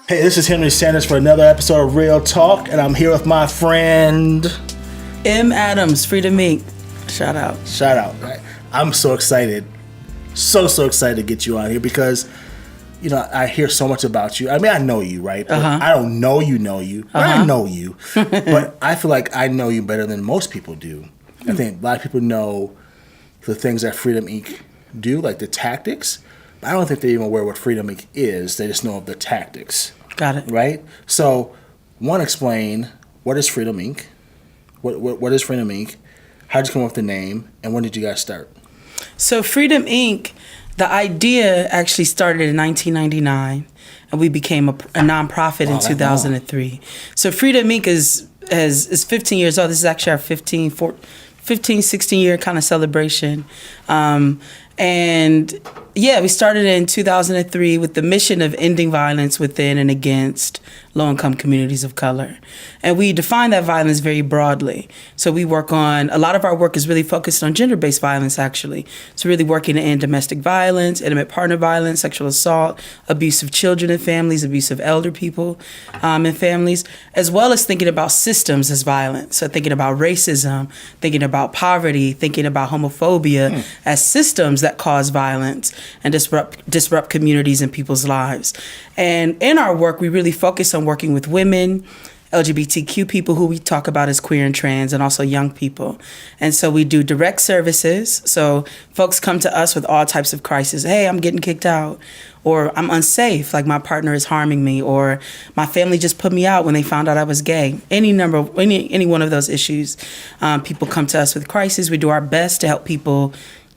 Hey, this is Henry Sanders for another episode of Real Talk, and I'm here with my friend M. Adams, Freedom Inc. Shout out. Right? I'm so excited, so excited to get you on here because, you know, I hear so much about you. I mean, I know you, right? But I don't know you, but I know you. But I feel like I know you better than most people do. I think a lot of people know the things that Freedom Inc. do, like the tactics, but I don't think they're even aware what Freedom Inc. is. They just know of the tactics. Got it. Right? So, explain, what is Freedom Inc.? What is Freedom Inc.? How did you come up with the name? And when did you guys start? So Freedom Inc., the idea actually started in 1999, and we became a nonprofit in 2003. So Freedom Inc. is 15 years old. This is actually our 15, 16 year kind of celebration. And yeah, we started in 2003 with the mission of ending violence within and against low-income communities of color. And we define that violence very broadly. So we work on, a lot of our work is really focused on gender-based violence, actually. So really working to end domestic violence, intimate partner violence, sexual assault, abuse of children and families, abuse of elder people and families, as well as thinking about systems as violence. So thinking about racism, thinking about poverty, thinking about homophobia as systems that cause violence and disrupt communities and people's lives. And in our work, we really focus on working with women, LGBTQ people who we talk about as queer and trans, and also young people. And so we do direct services. So folks come to us with all types of crises. Hey, I'm getting kicked out, or I'm unsafe, like my partner is harming me, or my family just put me out when they found out I was gay. Any one of those issues, people come to us with crises. We do our best to help people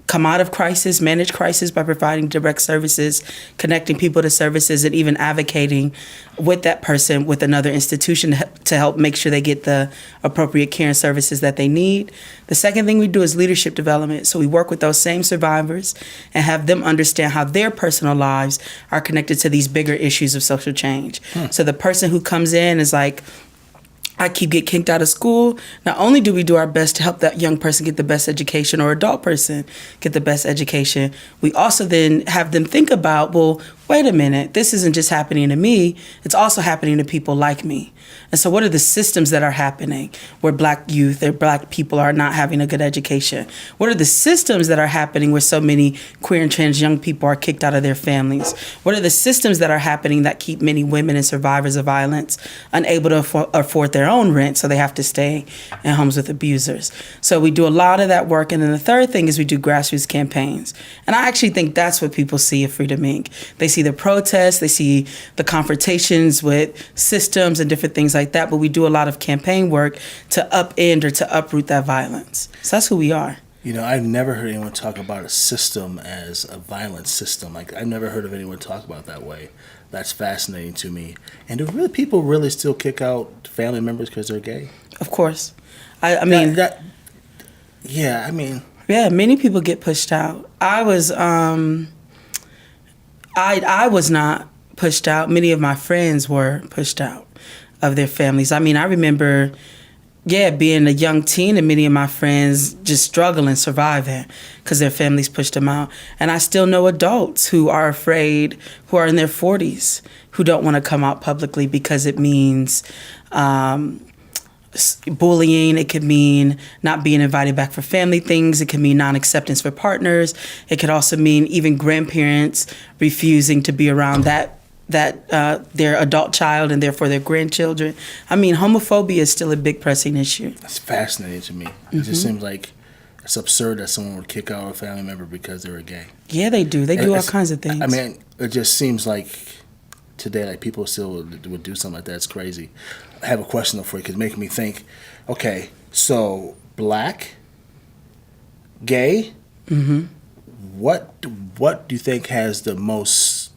come out of crisis, manage crisis by providing direct services, connecting people to services, and even advocating with that person with another institution to help make sure they get the appropriate care and services that they need. The second thing we do is leadership development. So we work with those same survivors and have them understand how their personal lives are connected to these bigger issues of social change. So the person who comes in is like, I keep getting kicked out of school. Not only do we do our best to help that young person get the best education or adult person get the best education, we also then have them think about, well, wait a minute, this isn't just happening to me, it's also happening to people like me. And so what are the systems that are happening where Black youth or Black people are not having a good education? What are the systems that are happening where so many queer and trans young people are kicked out of their families? What are the systems that are happening that keep many women and survivors of violence unable to afford their own rent, so they have to stay in homes with abusers? So we do a lot of that work. And then the third thing is we do grassroots campaigns. And I actually think that's what people see at Freedom Inc. They see the protests, they see the confrontations with systems and different things like that, but we do a lot of campaign work to upend or to uproot that violence. So that's who we are. You know, I've never heard anyone talk about a system as a violent system. Like, I've never heard of anyone talk about it that way. That's fascinating to me. And do people really still kick out family members because they're gay? Of course. I mean, many people get pushed out. I was not pushed out. Many of my friends were pushed out of their families. I mean, I remember, being a young teen and many of my friends just struggling, surviving because their families pushed them out. And I still know adults who are afraid, who are in their 40s, who don't want to come out publicly because it means bullying. It could mean not being invited back for family things. It could mean non-acceptance for partners. It could also mean even grandparents refusing to be around their adult child and therefore their grandchildren. I mean, homophobia is still a big pressing issue. That's fascinating to me. It just seems like it's absurd that someone would kick out a family member because they were gay. Yeah, they do. They do all kinds of things. I mean, it just seems like today, like, people still would do something like that. It's crazy. I have a question though for you because it's making me think. Okay, so Black, gay. What do you think has the most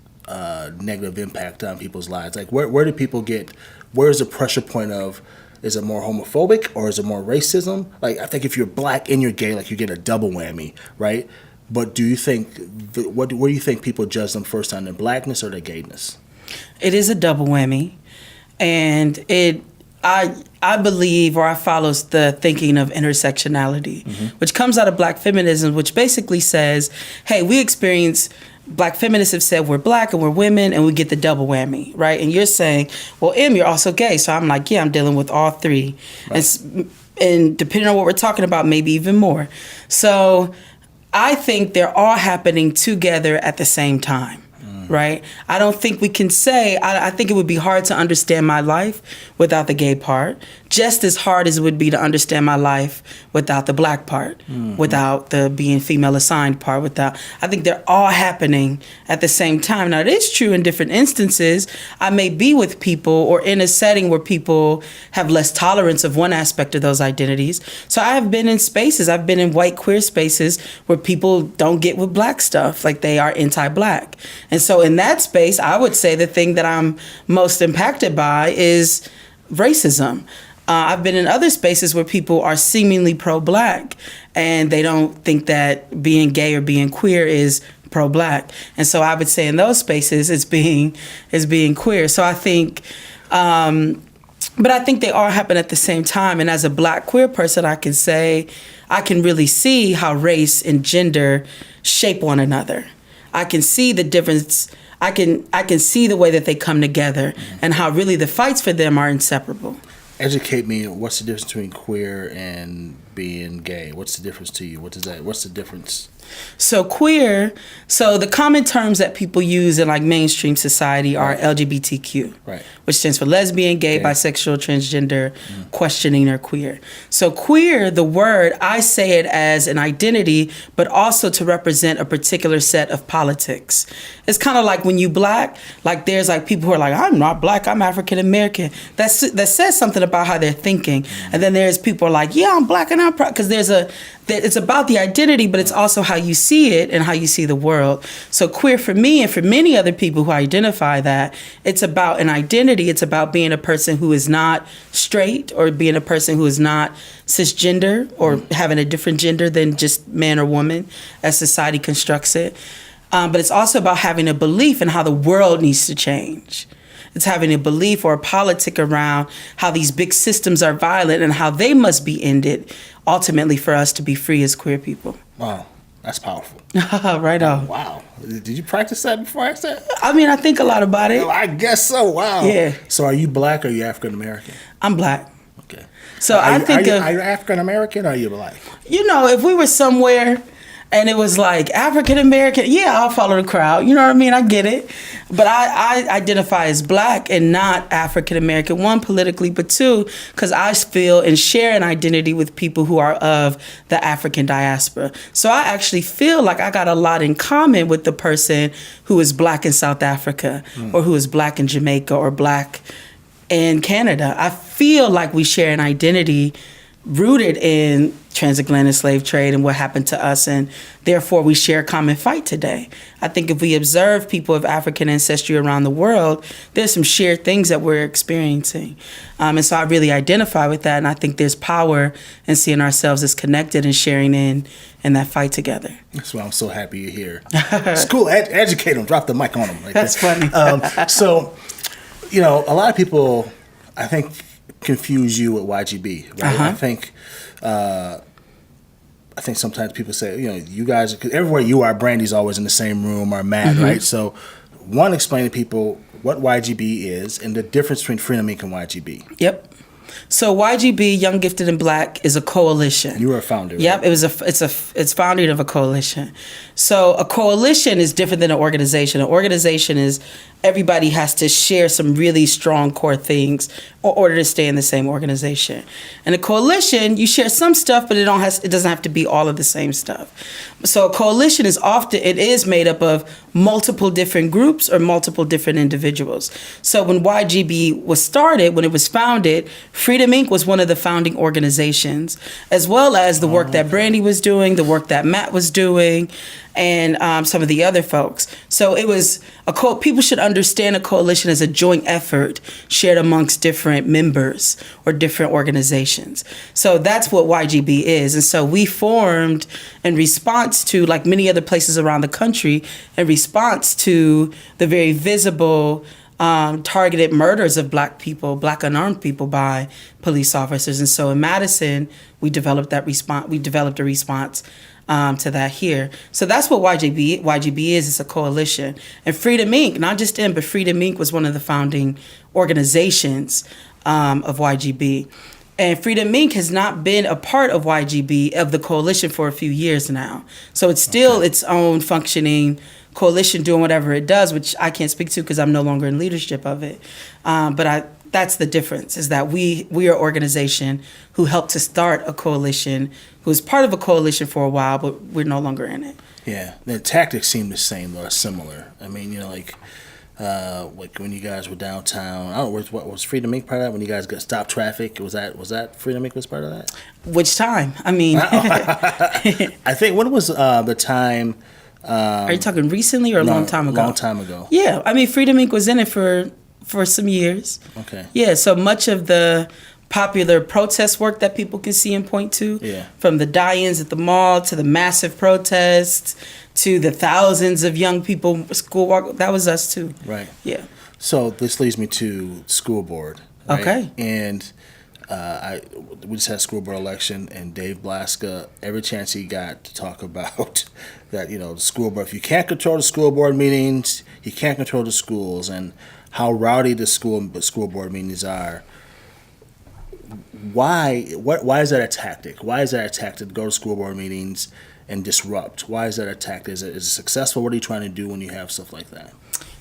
negative impact on people's lives? Like, where do people get? Where's the pressure point of? Is it more homophobic or is it more racism? Like, I think if you're Black and you're gay, like, you get a double whammy, right? But do you think where do you think people judge them first on their Blackness or their gayness? It is a double whammy, and I believe, or I follow the thinking of intersectionality, which comes out of Black feminism, which basically says, hey, we experience Black feminists have said we're black and we're women and we get the double whammy, right? And you're saying, well, you're also gay. So I'm like, yeah, I'm dealing with all three. Right. And depending on what we're talking about, maybe even more. So I think they're all happening together at the same time. Right? I don't think we can say, I think it would be hard to understand my life without the gay part, just as hard as it would be to understand my life without the black part, without the being female assigned part, I think they're all happening at the same time. Now, it is true in different instances. I may be with people or in a setting where people have less tolerance of one aspect of those identities. So I have been in spaces, I've been in white queer spaces where people don't get with black stuff, like they are anti-black. And so in that space, I would say the thing that I'm most impacted by is racism. I've been in other spaces where people are seemingly pro-black and they don't think that being gay or being queer is pro-black. And so I would say in those spaces it's being queer. So I think, but I think they all happen at the same time. And as a black queer person, I can say, I can really see how race and gender shape one another. I can see the difference. I can see the way that they come together and how really the fights for them are inseparable. Educate me. What's the difference between queer and being gay? What's the difference to you? What's the difference? So queer, so the common terms that people use in like mainstream society are LGBTQ, right, which stands for lesbian, gay, bisexual, transgender, questioning, or queer. So queer, the word, I say it as an identity, but also to represent a particular set of politics. It's kind of like when you black, like there's like people who are like, I'm not black, I'm African American. That says something about how they're thinking. And then there's people who are like, yeah, I'm black and I'm proud, because it's about the identity, but it's also how you see it and how you see the world. So queer for me and for many other people who identify that, it's about an identity. It's about being a person who is not straight or being a person who is not cisgender or having a different gender than just man or woman as society constructs it. But it's also about having a belief in how the world needs to change. It's having a belief or a politic around how these big systems are violent and how they must be ended, ultimately for us to be free as queer people. Wow, that's powerful. Right on. Wow. Did you practice that before I said? I mean, I think a lot about it. Well, I guess so. Wow. Yeah. So are you black or are you African American? I'm black. Okay. So are you African American or are you black? You know, if we were somewhere and it was like African American, yeah, I'll follow the crowd. You know what I mean? I get it. But I identify as black and not African American, one, politically, but two, because I feel and share an identity with people who are of the African diaspora. So I actually feel like I got a lot in common with the person who is black in South Africa or who is black in Jamaica or black in Canada. I feel like we share an identity rooted in transatlantic slave trade and what happened to us, and therefore we share a common fight today. I think if we observe people of African ancestry around the world, there's some shared things that we're experiencing. And so I really identify with that, and I think there's power in seeing ourselves as connected and sharing in that fight together. That's why I'm so happy you're here. It's cool. Educate them. Drop the mic on them. Like That's funny. So, you know, a lot of people, I think, confuse you with YGB, right? I think sometimes people say, you know, you guys, cause everywhere you are, Brandy's always in the same room, or Matt, right? So, one, explain to people what YGB is and the difference between Freedom Inc. and YGB. Yep. So YGB, Young, Gifted, and Black, is a coalition. You were a founder. Yep, right? It's founded of a coalition. So a coalition is different than an organization. An organization is everybody has to share some really strong core things in order to stay in the same organization. And a coalition, you share some stuff, but it doesn't have to be all of the same stuff. So a coalition is made up of multiple different groups or multiple different individuals. So when YGB was started, when it was founded, Freedom Inc. was one of the founding organizations, as well as the work that Brandy was doing, the work that Matt was doing, and some of the other folks. So it was people should understand a coalition as a joint effort shared amongst different members or different organizations. So that's what YGB is. And so we formed in response to, like many other places around the country, in response to the very visible targeted murders of Black people, Black unarmed people, by police officers. And so in Madison, we developed a response to that here. So that's what YGB is. It's a coalition. And Freedom Inc., not just them, but Freedom Inc. was one of the founding organizations of YGB. And Freedom Inc. has not been a part of YGB, of the coalition, for a few years now. So it's still its own functioning coalition doing whatever it does, which I can't speak to because I'm no longer in leadership of it. That's the difference, is that we are an organization who helped to start a coalition, who was part of a coalition for a while, but we're no longer in it. Yeah, the tactics seem the same or similar. I mean, like when you guys were downtown, I don't know, what was Freedom Inc. part of that? When you guys got stopped traffic, was that Freedom Inc. was part of that? Which time? I mean, I think, when was the time? Are you talking recently or a long time ago? Long time ago. Yeah, I mean, Freedom Inc. was in it for some years. Okay. Yeah, so much of the popular protest work that people can see and point to, from the die-ins at the mall to the massive protests to the thousands of young people school walk, that was us too. Right. Yeah. So this leads me to school board. Right? Okay. And we just had a school board election, and Dave Blaska, every chance he got to talk about that, the school board, if you can't control the school board meetings, you can't control the schools, and how rowdy the school board meetings are. Why is that a tactic? Why is that a tactic to go to school board meetings and disrupt? Why is that a tactic? Is it successful? What are you trying to do when you have stuff like that?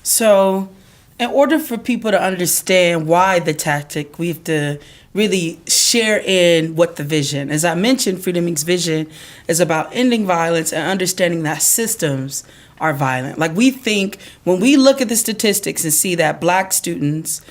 So, in order for people to understand why the tactic, we have to really share in what the vision. As I mentioned, Freedom Inc.'s vision is about ending violence and understanding that systems are violent. Like, we think, when we look at the statistics and see that Black students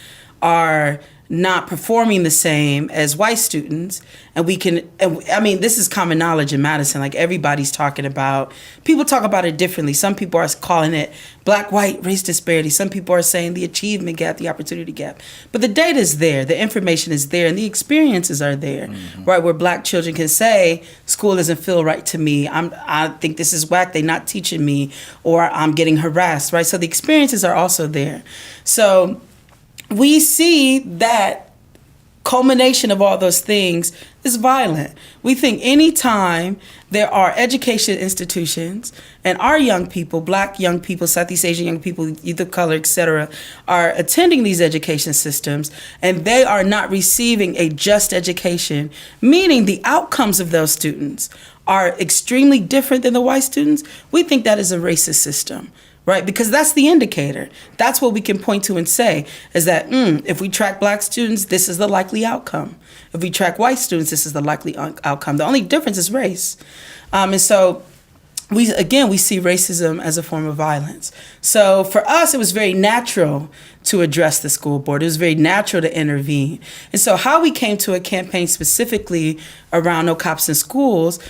are not performing the same as white students, and this is common knowledge in Madison. Like, everybody's talking about, people talk about it differently. Some people are calling it Black-white race disparity. Some people are saying the achievement gap, the opportunity gap. But the data is there, the information is there, and the experiences are there, right? Where Black children can say, school doesn't feel right to me. I think this is whack. They're not teaching me, or I'm getting harassed, right? So the experiences are also there. So we see that culmination of all those things is violent. We think anytime there are education institutions and our young people, Black young people, Southeast Asian young people, youth of color, etc., are attending these education systems and they are not receiving a just education, meaning the outcomes of those students are extremely different than the white students, we think that is a racist system. Right? Because that's the indicator. That's what we can point to and say is that if we track Black students, this is the likely outcome. If we track white students, this is the likely outcome. The only difference is race. And so we see racism as a form of violence. So for us, it was very natural to address the school board. It was very natural to intervene. And so how we came to a campaign specifically around No Cops in Schools,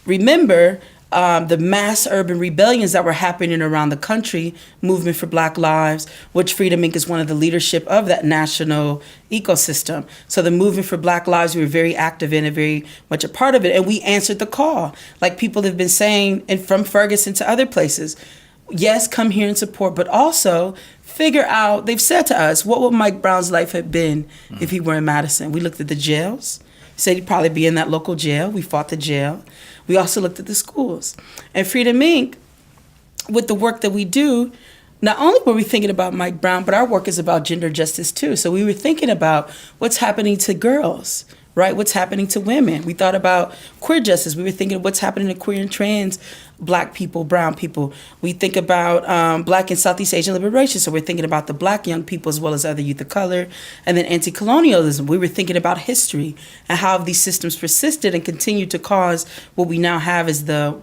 remember, the mass urban rebellions that were happening around the country, Movement for Black Lives, which Freedom Inc. is one of the leadership of that national ecosystem. So the Movement for Black Lives, we were very active in and very much a part of it. And we answered the call, like people have been saying, and from Ferguson to other places. Yes, come here and support, but also figure out, they've said to us, what would Mike Brown's life have been if he were in Madison? We looked at the jails. Said he'd probably be in that local jail. We fought the jail. We also looked at the schools. And Freedom Inc., with the work that we do, not only were we thinking about Mike Brown, but our work is about gender justice too. So we were thinking about what's happening to girls, right? What's happening to women. We thought about queer justice. We were thinking of what's happening to queer and trans Black people, brown people. We think about Black and Southeast Asian liberation. So we're thinking about the Black young people as well as other youth of color. And then anti-colonialism. We were thinking about history and how these systems persisted and continue to cause what we now have as the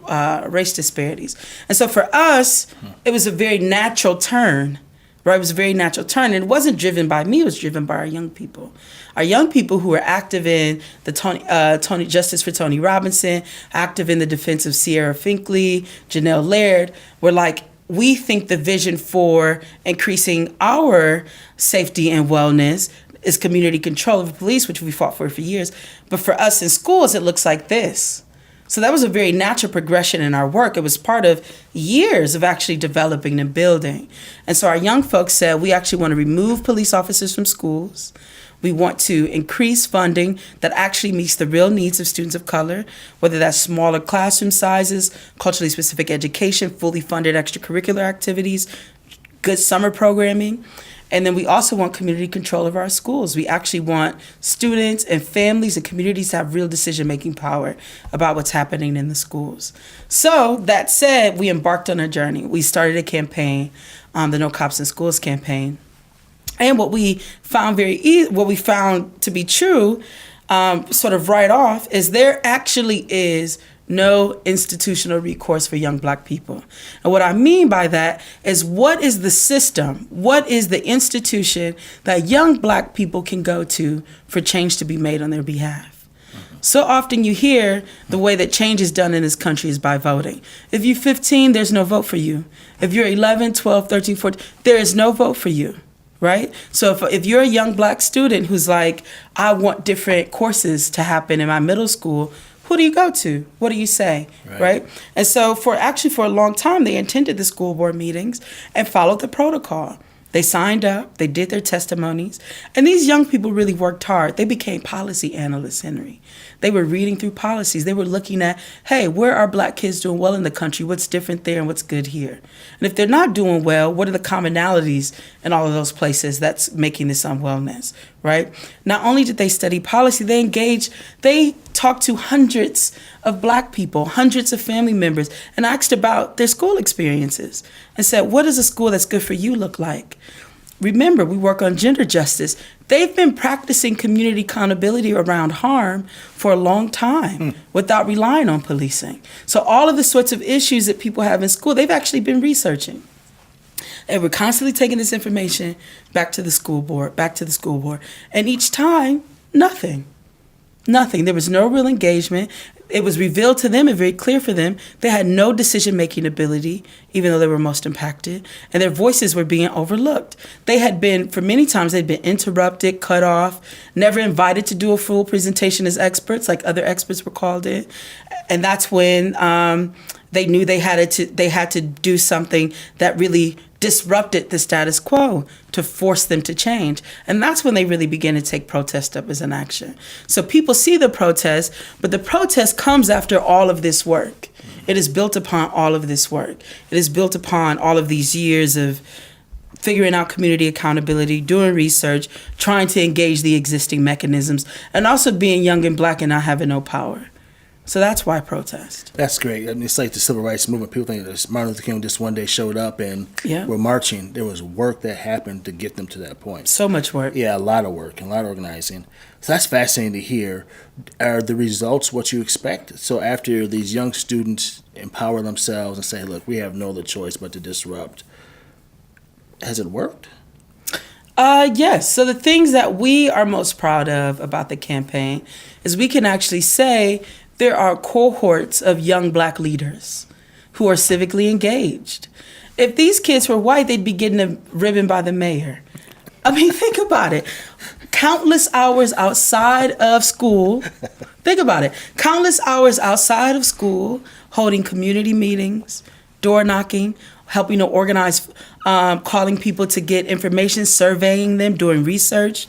race disparities. And so for us, it was a very natural turn. Right, it was a very natural turn. And it wasn't driven by me, it was driven by our young people. Our young people who were active in the Tony Justice for Tony Robinson, active in the defense of Sierra Finkley, Janelle Laird, were like, we think the vision for increasing our safety and wellness is community control of the police, which we fought for years. But for us in schools, it looks like this. So that was a very natural progression in our work. It was part of years of actually developing and building. And so our young folks said, we actually want to remove police officers from schools. We want to increase funding that actually meets the real needs of students of color, whether that's smaller classroom sizes, culturally specific education, fully funded extracurricular activities, good summer programming. And then we also want community control of our schools. We actually want students and families and communities to have real decision-making power about what's happening in the schools. So that said, we embarked on a journey. We started a campaign, the No Cops in Schools campaign. And what we found what we found to be true, sort of right off, is there actually is no institutional recourse for young Black people. And what I mean by that is, what is the system, what is the institution that young Black people can go to for change to be made on their behalf? So often you hear the way that change is done in this country is by voting. If you're 15, there's no vote for you. If you're 11, 12, 13, 14, there is no vote for you. Right? So if you're a young Black student who's like, I want different courses to happen in my middle school, who do you go to? What do you say? Right? And so for a long time, they attended the school board meetings and followed the protocol. They signed up, they did their testimonies, and these young people really worked hard. They became policy analysts, Henry. They were reading through policies. They were looking at, hey, where are Black kids doing well in the country? What's different there and what's good here? And if they're not doing well, what are the commonalities in all of those places that's making this unwellness, right? Not only did they study policy, they talked to hundreds of Black people, hundreds of family members, and asked about their school experiences and said, what does a school that's good for you look like? Remember, we work on gender justice. They've been practicing community accountability around harm for a long time without relying on policing. So all of the sorts of issues that people have in school, they've actually been researching. And we're constantly taking this information back to the school board. And each time, nothing. There was no real engagement. It was revealed to them and very clear for them they had no decision-making ability, even though they were most impacted, and their voices were being overlooked. They had been, for many times, they'd been interrupted, cut off, never invited to do a full presentation as experts, like other experts were called in. And that's when they knew they had to do something that really disrupted the status quo to force them to change. And that's when they really began to take protest up as an action. So people see the protest, but the protest comes after all of this work. It is built upon all of this work. It is built upon all of these years of figuring out community accountability, doing research, trying to engage the existing mechanisms, and also being young and Black and not having no power. So that's why protest. That's great. I mean, it's like the civil rights movement. People think that Martin Luther King just one day showed up and were marching. There was work that happened to get them to that point. So much work. Yeah, a lot of work and a lot of organizing. So that's fascinating to hear. Are the results what you expect? So after these young students empower themselves and say, look, we have no other choice but to disrupt, has it worked? Yes. So the things that we are most proud of about the campaign is we can actually say there are cohorts of young Black leaders who are civically engaged. If these kids were white, they'd be getting a ribbon by the mayor. I mean, think about it. Countless hours outside of school. Think about it. Countless hours outside of school, holding community meetings, door knocking, helping to organize, calling people to get information, surveying them, doing research,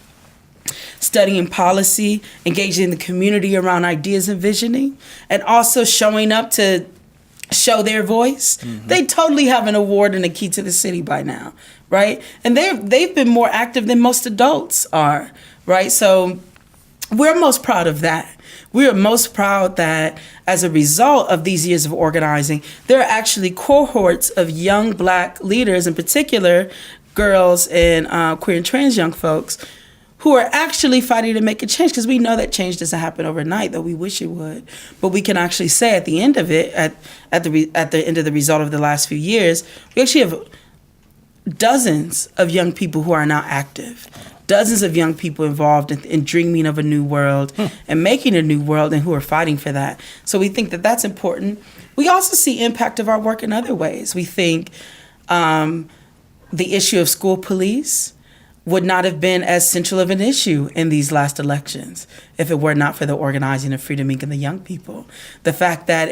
studying policy, engaging in the community around ideas and visioning, and also showing up to show their voice. Mm-hmm. They totally have an award and a key to the city by now, right? And they've been more active than most adults are, right? So we're most proud of that. We are most proud that as a result of these years of organizing, there are actually cohorts of young Black leaders, in particular girls and queer and trans young folks, who are actually fighting to make a change, because we know that change doesn't happen overnight, though we wish it would. But we can actually say at the end of it, at the end of the result of the last few years, we actually have dozens of young people who are now active, dozens of young people involved in dreaming of a new world and making a new world, and who are fighting for that. So we think that that's important. We also see impact of our work in other ways. We think the issue of school police would not have been as central of an issue in these last elections if it were not for the organizing of Freedom Inc. and the young people. The fact that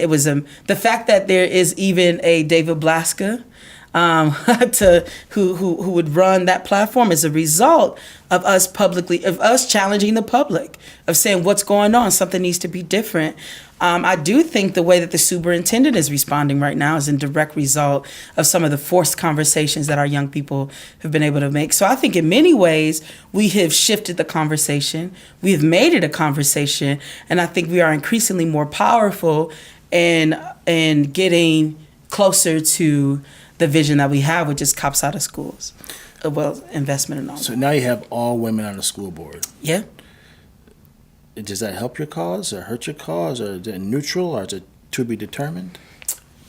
there is even a David Blaska to who would run that platform as a result of us challenging the public, of saying what's going on, something needs to be different. I do think the way that the superintendent is responding right now is in direct result of some of the forced conversations that our young people have been able to make. So I think in many ways we have shifted the conversation, we have made it a conversation, and I think we are increasingly more powerful in getting closer to the vision that we have, which is cops out of schools, well, investment and all. So now you have all women on the school board. Yeah. Does that help your cause or hurt your cause, or is it neutral, or is it to be determined?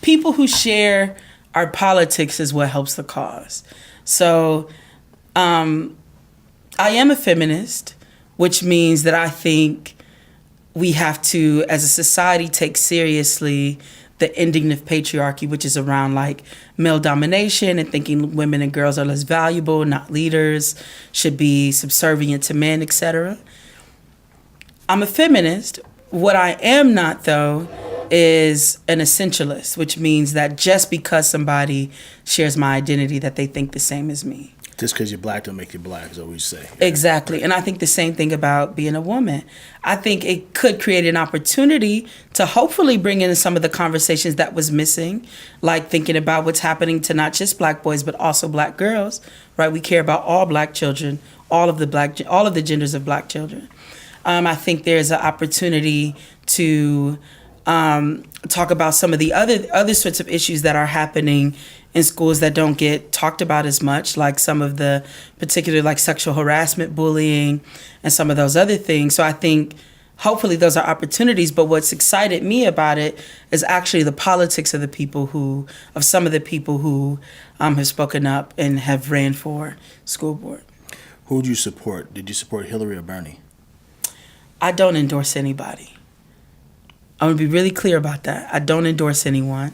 People who share our politics is what helps the cause. So I am a feminist, which means that I think we have to, as a society, take seriously the ending of patriarchy, which is around like male domination and thinking women and girls are less valuable, not leaders, should be subservient to men, etc. I'm a feminist. What I am not, though, is an essentialist, which means that just because somebody shares my identity, that they think the same as me. Just because you're black don't make you black, is what we say. Exactly. And I think the same thing about being a woman. I think it could create an opportunity to hopefully bring in some of the conversations that was missing, like thinking about what's happening to not just black boys, but also black girls, right? We care about all black children, all of the genders of black children. I think there's an opportunity to talk about some of the other sorts of issues that are happening in schools that don't get talked about as much, like some of the particular like sexual harassment, bullying, and some of those other things. So I think hopefully those are opportunities. But what's excited me about it is actually the politics of some of the people who have spoken up and have ran for school board. Who do you support? Did you support Hillary or Bernie? I don't endorse anybody. I'm going to be really clear about that. I don't endorse anyone.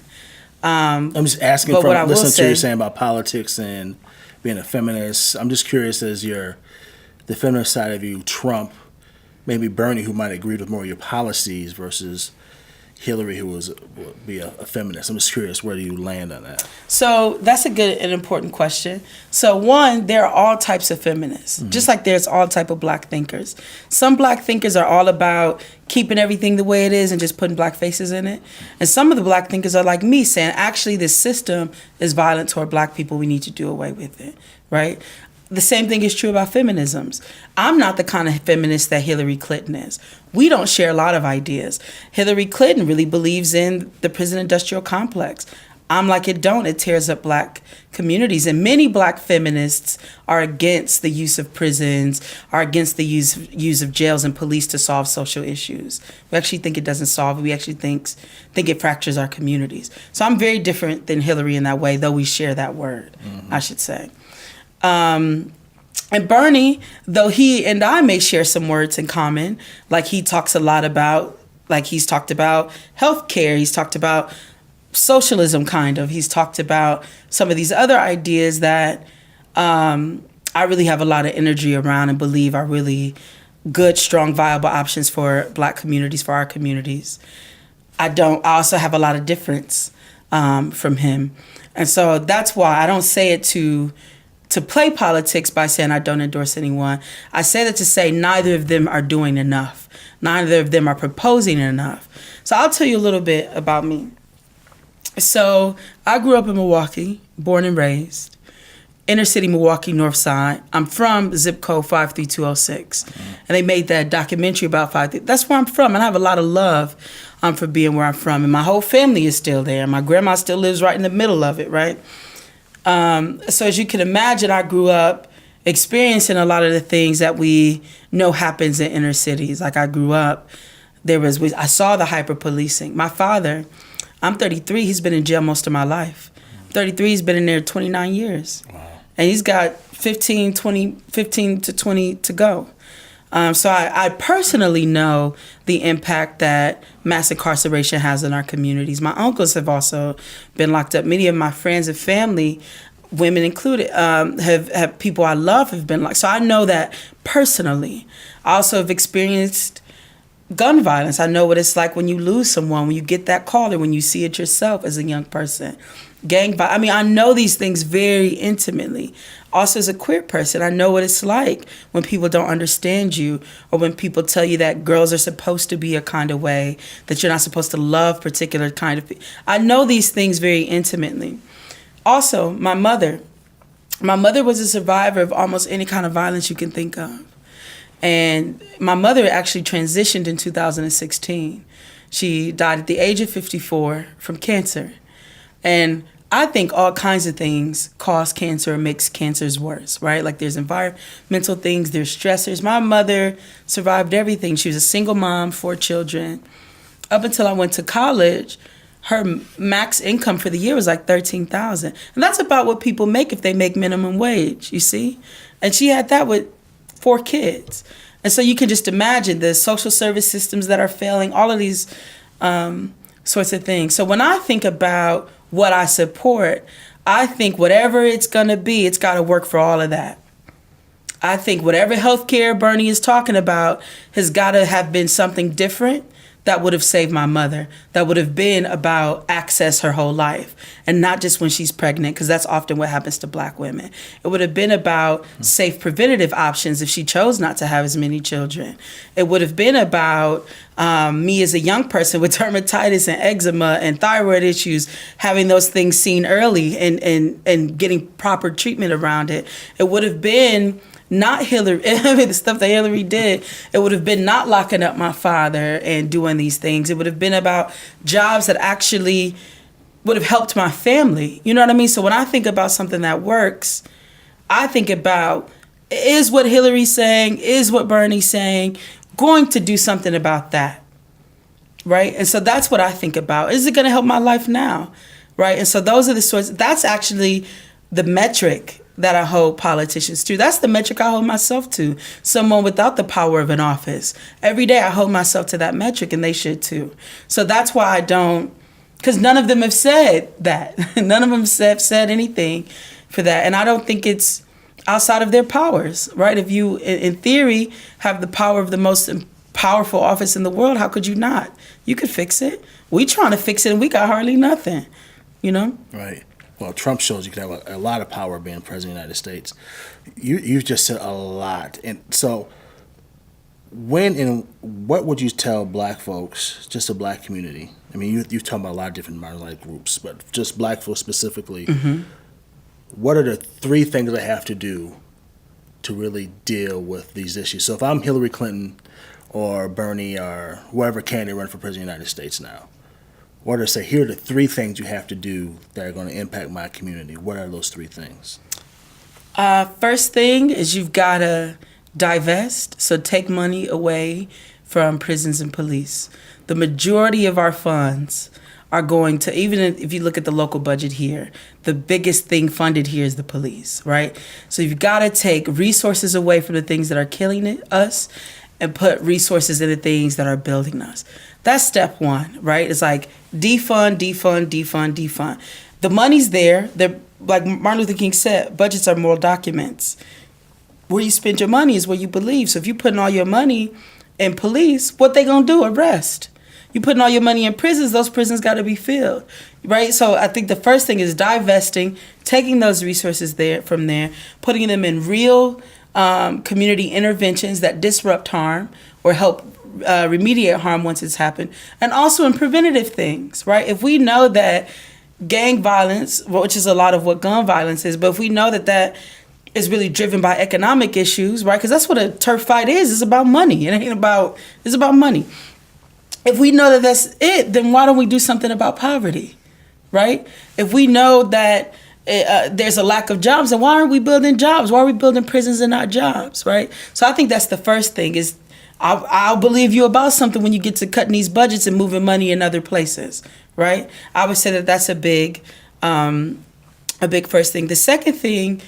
I'm just asking but from what I will listening to say, you saying about politics and being a feminist. I'm just curious, as the feminist side of you trump maybe Bernie, who might agree with more of your policies, versus Hillary, who would be a feminist? I'm just curious, where do you land on that? So that's a good and important question. So one, there are all types of feminists, just like there's all type of black thinkers. Some black thinkers are all about keeping everything the way it is and just putting black faces in it. And some of the black thinkers are like me, saying, actually, this system is violent toward black people. We need to do away with it, right? The same thing is true about feminisms. I'm not the kind of feminist that Hillary Clinton is. We don't share a lot of ideas. Hillary Clinton really believes in the prison industrial complex. I'm like, it tears up black communities. And many black feminists are against the use of prisons, are against the use of jails and police to solve social issues. We actually think it doesn't solve it. We actually think it fractures our communities. So I'm very different than Hillary in that way, though we share that word, I should say. And Bernie, though he and I may share some words in common, like he talks a lot about, like he's talked about healthcare, he's talked about socialism, kind of. He's talked about some of these other ideas that I really have a lot of energy around and believe are really good, strong, viable options for black communities, for our communities. I also have a lot of difference from him. And so that's why I don't say it to play politics by saying I don't endorse anyone. I say that to say neither of them are doing enough. Neither of them are proposing enough. So I'll tell you a little bit about me. So I grew up in Milwaukee, born and raised, inner city Milwaukee, North Side. I'm from zip code 53206. And they made that documentary about 532. That's where I'm from. And I have a lot of love for being where I'm from. And my whole family is still there. My grandma still lives right in the middle of it, right? So as you can imagine, I grew up experiencing a lot of the things that we know happens in inner cities. Like I grew up, I saw the hyper policing. My father, I'm 33, he's been in jail most of my life. 33, he's been in there 29 years. Wow. And he's got 15 to 20 to go. So I personally know the impact that mass incarceration has in our communities. My uncles have also been locked up. Many of my friends and family, women included, have people I love have been locked. So I know that personally. I also have experienced gun violence. I know what it's like when you lose someone, when you get that call, or when you see it yourself as a young person. I mean, I know these things very intimately. Also, as a queer person, I know what it's like when people don't understand you, or when people tell you that girls are supposed to be a kind of way, that you're not supposed to love particular kind of people. I know these things very intimately. Also, my mother was a survivor of almost any kind of violence you can think of. And my mother actually transitioned in 2016. She died at the age of 54 from cancer. And I think all kinds of things cause cancer or makes cancers worse, right? Like there's environmental things, there's stressors. My mother survived everything. She was a single mom, 4 children. Up until I went to college, her max income for the year was like $13,000. And that's about what people make if they make minimum wage, you see? And she had that with 4 kids. And so you can just imagine the social service systems that are failing, all of these sorts of things. So when I think about what I support, I think whatever it's going to be, it's got to work for all of that. I think whatever healthcare Bernie is talking about has got to have been something different that would have saved my mother, that would have been about access her whole life, and not just when she's pregnant, because that's often what happens to Black women. It would have been about safe preventative options if she chose not to have as many children. It would have been about me as a young person with dermatitis and eczema and thyroid issues, having those things seen early and getting proper treatment around it. It would have been not Hillary, I mean, the stuff that Hillary did, it would have been not locking up my father and doing these things. It would have been about jobs that actually would have helped my family. You know what I mean? So when I think about something that works, I think about, is what Hillary's saying, is what Bernie's saying, going to do something about that, right? And so that's what I think about. Is it going to help my life now, right? And so those are the sorts, that's actually the metric that I hold politicians to. That's the metric I hold myself to. Someone without the power of an office. Every day I hold myself to that metric, and they should too. So that's why I don't, because none of them have said that. None of them have said anything for that. And I don't think it's outside of their powers, right? If you, in theory, have the power of the most powerful office in the world, how could you not? You could fix it. We trying to fix it, and we got hardly nothing, you know? Right. Well, Trump shows you can have a lot of power being president of the United States. You've just said a lot. And so when and what would you tell Black folks, just the Black community? I mean, you've talked about a lot of different marginalized groups, but just Black folks specifically, what are the 3 things they have to do to really deal with these issues? So if I'm Hillary Clinton or Bernie or whoever candidate running for president of the United States now, what are, say, here are the 3 things you have to do that are going to impact my community? What are those 3 things? First thing is you've got to divest, so take money away from prisons and police. The majority of our funds are going to, even if you look at the local budget here, the biggest thing funded here is the police, right? So you've got to take resources away from the things that are killing us and put resources into things that are building us. That's step 1, right? It's like defund, defund, defund, defund. The money's there. They're, like Martin Luther King said, budgets are moral documents. Where you spend your money is where you believe. So if you're putting all your money in police, what they gonna do? Arrest. You're putting all your money in prisons, those prisons gotta be filled, right? So I think the first thing is divesting, taking those resources from there, putting them in real community interventions that disrupt harm or help remediate harm once it's happened, and also in preventative things, right? If we know that gang violence, which is a lot of what gun violence is, but if we know that that is really driven by economic issues, right? Because that's what a turf fight is. It's about money. It's about money. If we know that that's it, then why don't we do something about poverty, right? If we know that there's a lack of jobs, then why aren't we building jobs? Why are we building prisons and not jobs, right? So I think that's the first thing is I'll believe you about something when you get to cutting these budgets and moving money in other places, right? I would say that that's a big first thing. The second thing,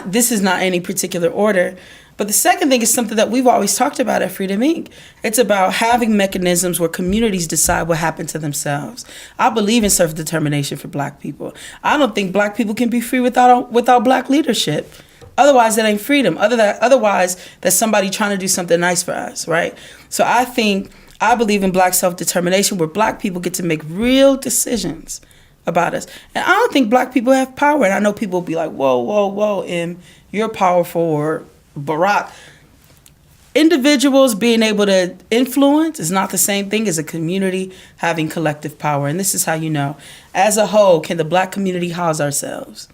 this is not any particular order, but the second thing is something that we've always talked about at Freedom Inc. It's about having mechanisms where communities decide what happened to themselves. I believe in self-determination for Black people. I don't think Black people can be free without Black leadership. Otherwise, that ain't freedom. Otherwise, that's somebody trying to do something nice for us, right? So I think I believe in black self-determination, where black people get to make real decisions about us. And I don't think black people have power. And I know people will be like, whoa, whoa, whoa, and you're powerful, or Barack. Individuals being able to influence is not the same thing as a community having collective power. And this is how you know. As a whole, can the black community house ourselves?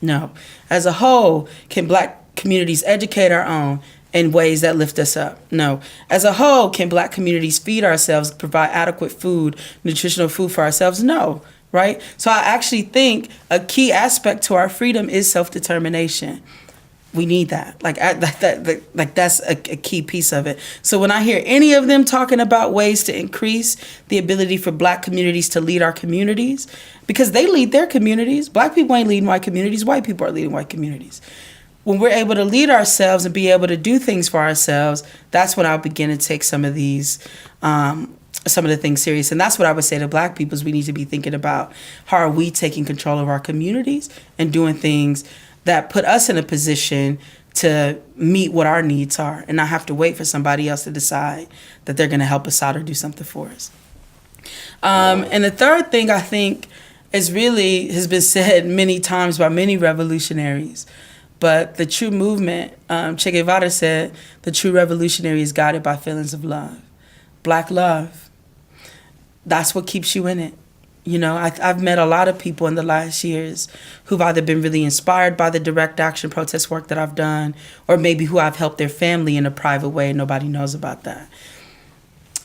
No. As a whole, can black communities educate our own in ways that lift us up? No. As a whole, can black communities feed ourselves, provide adequate food, nutritional food for ourselves? No. Right? So I actually think a key aspect to our freedom is self-determination. We need that. That's a key piece of it. So when I hear any of them talking about ways to increase the ability for black communities to lead our communities, because they lead their communities. Black people ain't leading white communities. White people are leading white communities. When we're able to lead ourselves and be able to do things for ourselves, that's when I'll begin to take some of the things serious. And that's what I would say to black people is we need to be thinking about how are we taking control of our communities and doing things that put us in a position to meet what our needs are and not have to wait for somebody else to decide that they're going to help us out or do something for us. And the third thing I think has been said many times by many revolutionaries, but the true movement, Che Guevara said, the true revolutionary is guided by feelings of love. Black love. That's what keeps you in it. You know, I've met a lot of people in the last years who've either been really inspired by the direct action protest work that I've done, or maybe who I've helped their family in a private way and nobody knows about that.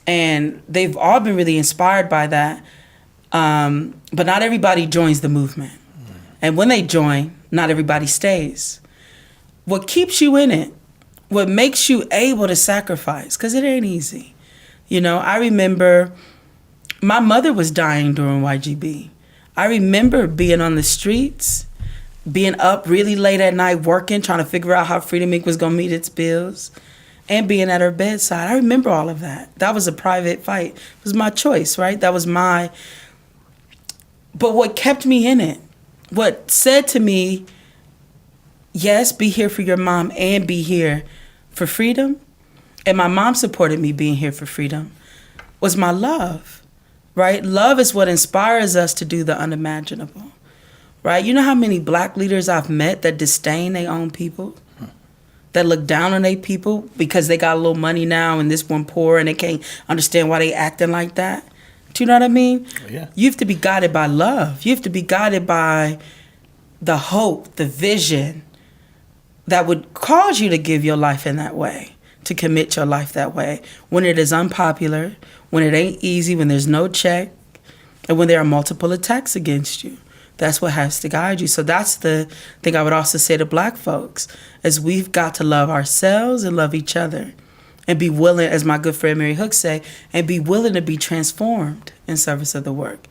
And they've all been really inspired by that. But not everybody joins the movement. And when they join, not everybody stays. What keeps you in it, what makes you able to sacrifice, because it ain't easy. You know, I remember my mother was dying during YGB. I remember being on the streets, being up really late at night working, trying to figure out how Freedom Inc. was going to meet its bills, and being at her bedside. I remember all of that. That was a private fight. It was my choice, right? That was my... But what kept me in it, what said to me, yes, be here for your mom and be here for freedom, and my mom supported me being here for freedom, was my love. Right? Love is what inspires us to do the unimaginable. Right? You know how many black leaders I've met that disdain their own people? That look down on their people because they got a little money now and this one poor and they can't understand why they acting like that? Do you know what I mean? Oh, yeah. You have to be guided by love. You have to be guided by the hope, the vision that would cause you to give your life in that way, to commit your life that way, when it is unpopular, when it ain't easy, when there's no check, and when there are multiple attacks against you. That's what has to guide you. So that's the thing I would also say to black folks, is we've got to love ourselves and love each other, and be willing, as my good friend Mary Hook say, and be willing to be transformed in service of the work.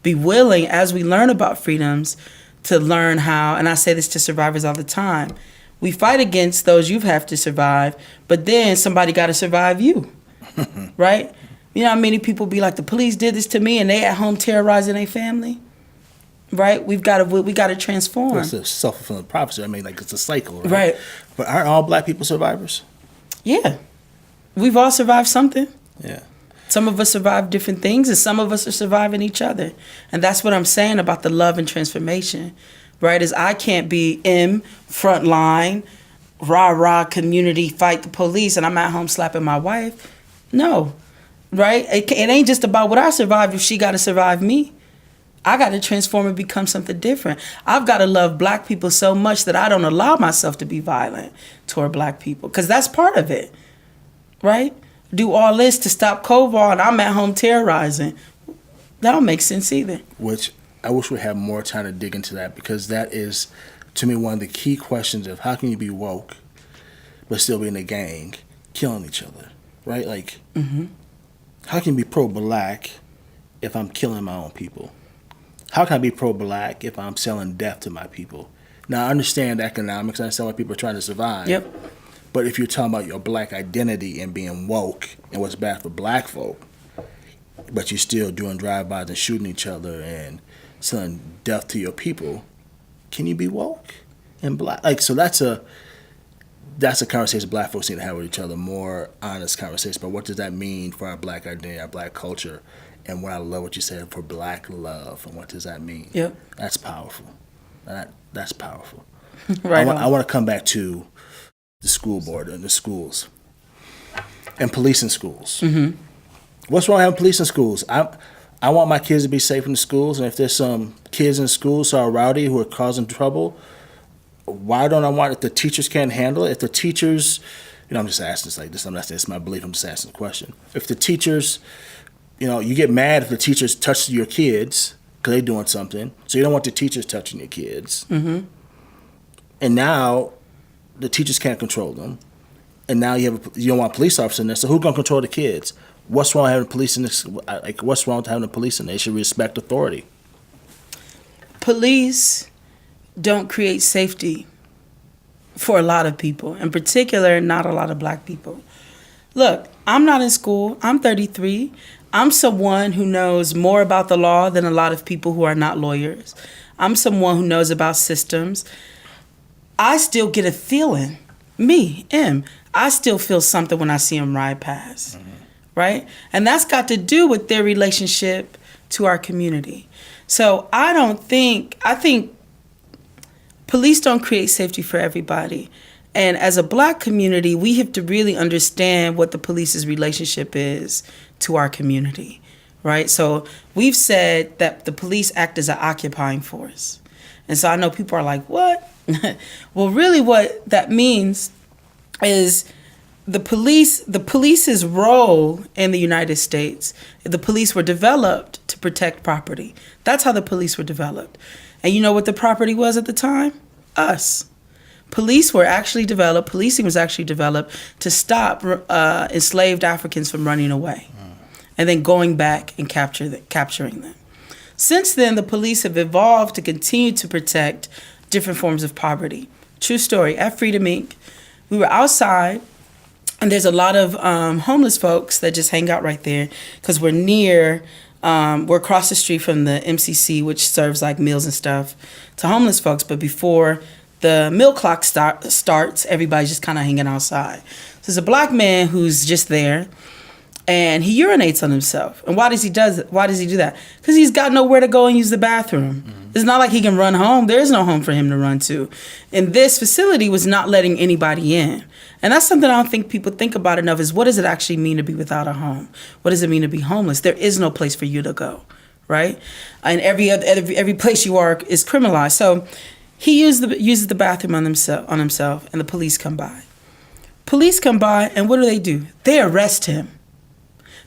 Be willing, as we learn about freedoms, to learn how, and I say this to survivors all the time, we fight against those you have to survive, but then somebody got to survive you, right? You know how many people be like, the police did this to me and they at home terrorizing their family, right? We got to transform. Well, it's a self-fulfilling prophecy. I mean, like, it's a cycle, right? Right. But aren't all black people survivors? Yeah. We've all survived something. Yeah. Some of us survived different things, and some of us are surviving each other. And that's what I'm saying about the love and transformation, right? Is I can't be in front line, rah-rah community, fight the police, and I'm at home slapping my wife. No, right? It ain't just about what I survived if she got to survive me. I got to transform and become something different. I've got to love black people so much that I don't allow myself to be violent toward black people, because that's part of it, right? Do all this to stop Kovar and I'm at home terrorizing. That don't make sense either. Which I wish we had more time to dig into that, because that is, to me, one of the key questions of how can you be woke but still be in a gang killing each other, right? Like, how can you be pro-black if I'm killing my own people? How can I be pro-black if I'm selling death to my people? Now, I understand economics. I understand why people are trying to survive. Yep. But if you're talking about your black identity and being woke and what's bad for black folk, but you're still doing drive-bys and shooting each other and selling death to your people, can you be woke and black? Like, so that's a conversation black folks need to have with each other, more honest conversation about what does that mean for our black identity, our black culture, and what I love what you said for black love, and what does that mean? Yep. That's powerful. That's powerful. Right. I want to come back to the school board and the schools and police in schools. Mm-hmm. What's wrong with having police in schools? I want my kids to be safe in the schools, and if there's some kids in schools who are rowdy, who are causing trouble, why don't I want if the teachers can't handle it? If the teachers, I'm just asking this like this. I'm not saying it's my belief. I'm just asking the question. If the teachers, you get mad if the teachers touch your kids because they're doing something, so you don't want the teachers touching your kids. Mm-hmm. And now the teachers can't control them, and now you don't want a police officer in there. So who's gonna control the kids? What's wrong with having police in this? Like, what's wrong with having the police in there? They should respect authority. Police don't create safety for a lot of people, in particular, not a lot of black people. Look, I'm not in school. I'm 33. I'm someone who knows more about the law than a lot of people who are not lawyers. I'm someone who knows about systems. I still get a feeling, I still feel something when I see them ride past, right? And that's got to do with their relationship to our community. So I think police don't create safety for everybody. And as a black community, we have to really understand what the police's relationship is to our community, right? So we've said that the police act as an occupying force. And so I know people are like, what? Well, really what that means is the police's role in the United States, the police were developed to protect property. That's how the police were developed. And you know what the property was at the time? Us. Policing was actually developed to stop enslaved Africans from running away and then going back and capturing them. Since then, the police have evolved to continue to protect different forms of poverty. True story. At Freedom Inc., we were outside, and there's a lot of homeless folks that just hang out right there because we're across the street from the MCC, which serves like meals and stuff to homeless folks. But before the meal clock starts, everybody's just kind of hanging outside. So there's a black man who's just there, and he urinates on himself. And why does he do that? Because he's got nowhere to go and use the bathroom. Mm-hmm. It's not like he can run home. There is no home for him to run to. And this facility was not letting anybody in. And that's something I don't think people think about enough, is what does it actually mean to be without a home? What does it mean to be homeless? There is no place for you to go, right? And every place you are is criminalized. So he uses the bathroom on himself, and the police come by. Police come by, and what do? They arrest him.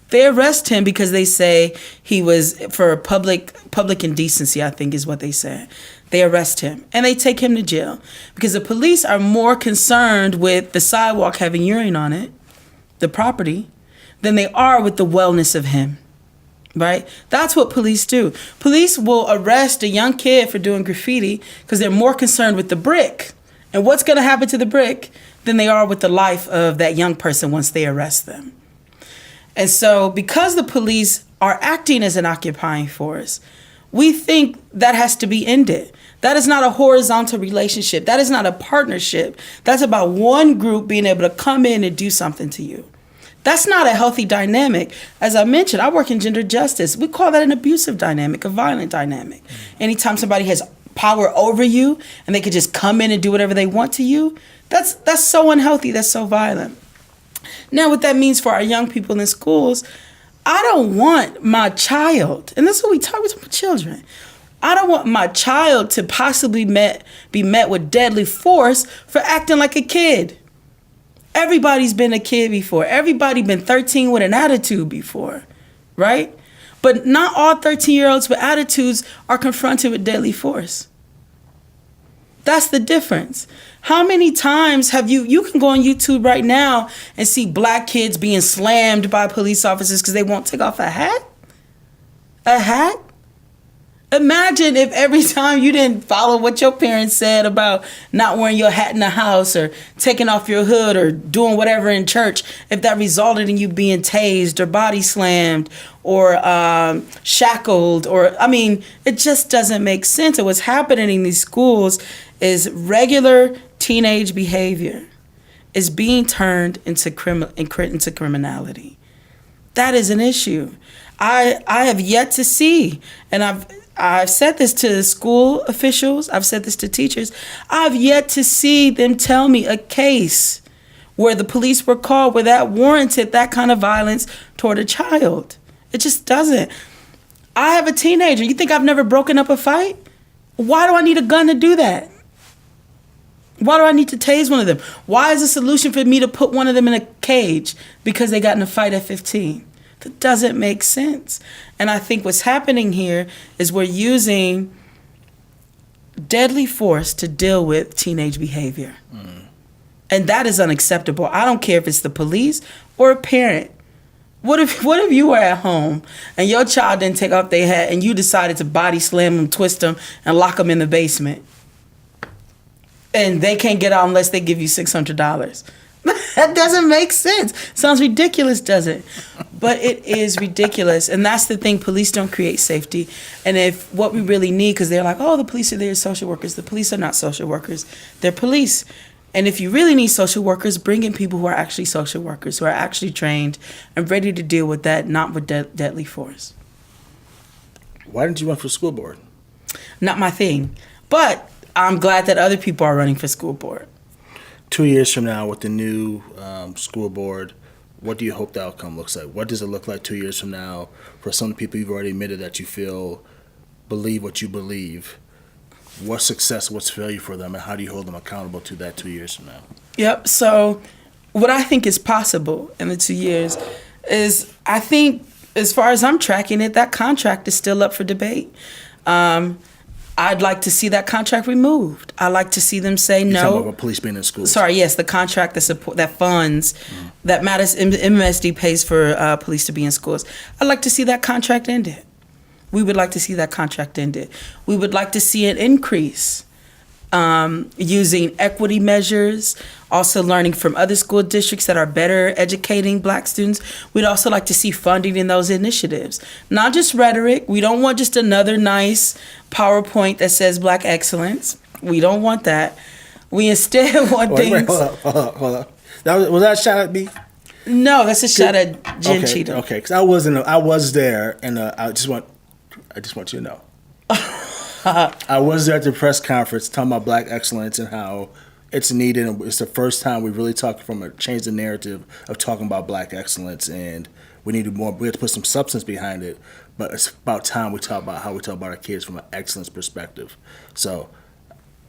They arrest him because they say he was for public indecency, I think is what they said. They arrest him and they take him to jail because the police are more concerned with the sidewalk having urine on it, the property, than they are with the wellness of him, right? That's what police do. Police will arrest a young kid for doing graffiti because they're more concerned with the brick and what's going to happen to the brick than they are with the life of that young person once they arrest them. And so because the police are acting as an occupying force, we think that has to be ended. That is not a horizontal relationship. That is not a partnership. That's about one group being able to come in and do something to you. That's not a healthy dynamic. As I mentioned, I work in gender justice. We call that an abusive dynamic, a violent dynamic. Anytime somebody has power over you and they could just come in and do whatever they want to you, that's so unhealthy, that's so violent. Now, what that means for our young people in schools, I don't want my child, and that's what we talk about children. I don't want my child to possibly be met with deadly force for acting like a kid. Everybody's been a kid before. Everybody been 13 with an attitude before, right? But not all 13-year-olds with attitudes are confronted with deadly force. That's the difference. How many times have you can go on YouTube right now and see black kids being slammed by police officers because they won't take off a hat? A hat? Imagine if every time you didn't follow what your parents said about not wearing your hat in the house or taking off your hood or doing whatever in church, if that resulted in you being tased or body slammed or shackled it just doesn't make sense. And what's happening in these schools is regular teenage behavior. is being turned into criminality. That is an issue. I have yet to see, and I've said this to school officials, I've said this to teachers, I've yet to see them tell me a case where the police were called where that warranted that kind of violence toward a child. It just doesn't. I have a teenager. You think I've never broken up a fight? Why do I need a gun to do that? Why do I need to tase one of them? Why is the solution for me to put one of them in a cage because they got in a fight at 15? That doesn't make sense. And I think what's happening here is we're using deadly force to deal with teenage behavior. And that is unacceptable. I don't care if it's the police or a parent. What if you were at home and your child didn't take off their hat and you decided to body slam them, twist them, and lock them in the basement? And they can't get out unless they give you $600. That doesn't make sense. Sounds ridiculous, doesn't it? But it is ridiculous. And that's the thing. Police don't create safety. And if what we really need, because they're like, oh, the police are there as social workers. The police are not social workers. They're police. And if you really need social workers, bring in people who are actually social workers, who are actually trained and ready to deal with that, not with deadly force. Why didn't you run for school board? Not my thing. But I'm glad that other people are running for school board. 2 years from now with the new school board, what do you hope the outcome looks like? What does it look like 2 years from now for some people you've already admitted that you feel believe what you believe? What's success, what's failure for them, and how do you hold them accountable to that 2 years from now? Yep. So what I think is possible in the 2 years is, I think, as far as I'm tracking it, that contract is still up for debate. I'd like to see that contract removed. I'd like to see them say no. You're talking about police being in schools. Sorry, yes, the contract that funds, that MSD pays for police to be in schools. I'd like to see that contract ended. We would like to see that contract ended. We would like to see an increase using equity measures, also learning from other school districts that are better educating Black students. We'd also like to see funding in those initiatives. Not just rhetoric. We don't want just another nice PowerPoint that says Black excellence. We don't want that. We instead want things... Wait, hold up. Was that a shot at me? No, that's a shot at Jen Cheatham. Okay, because I was there, and I just want you to know. I was there at the press conference talking about Black excellence and how it's needed. And it's the first time we really changed the narrative of talking about Black excellence, and we had to put some substance behind it. But it's about time we talk about how we talk about our kids from an excellence perspective. So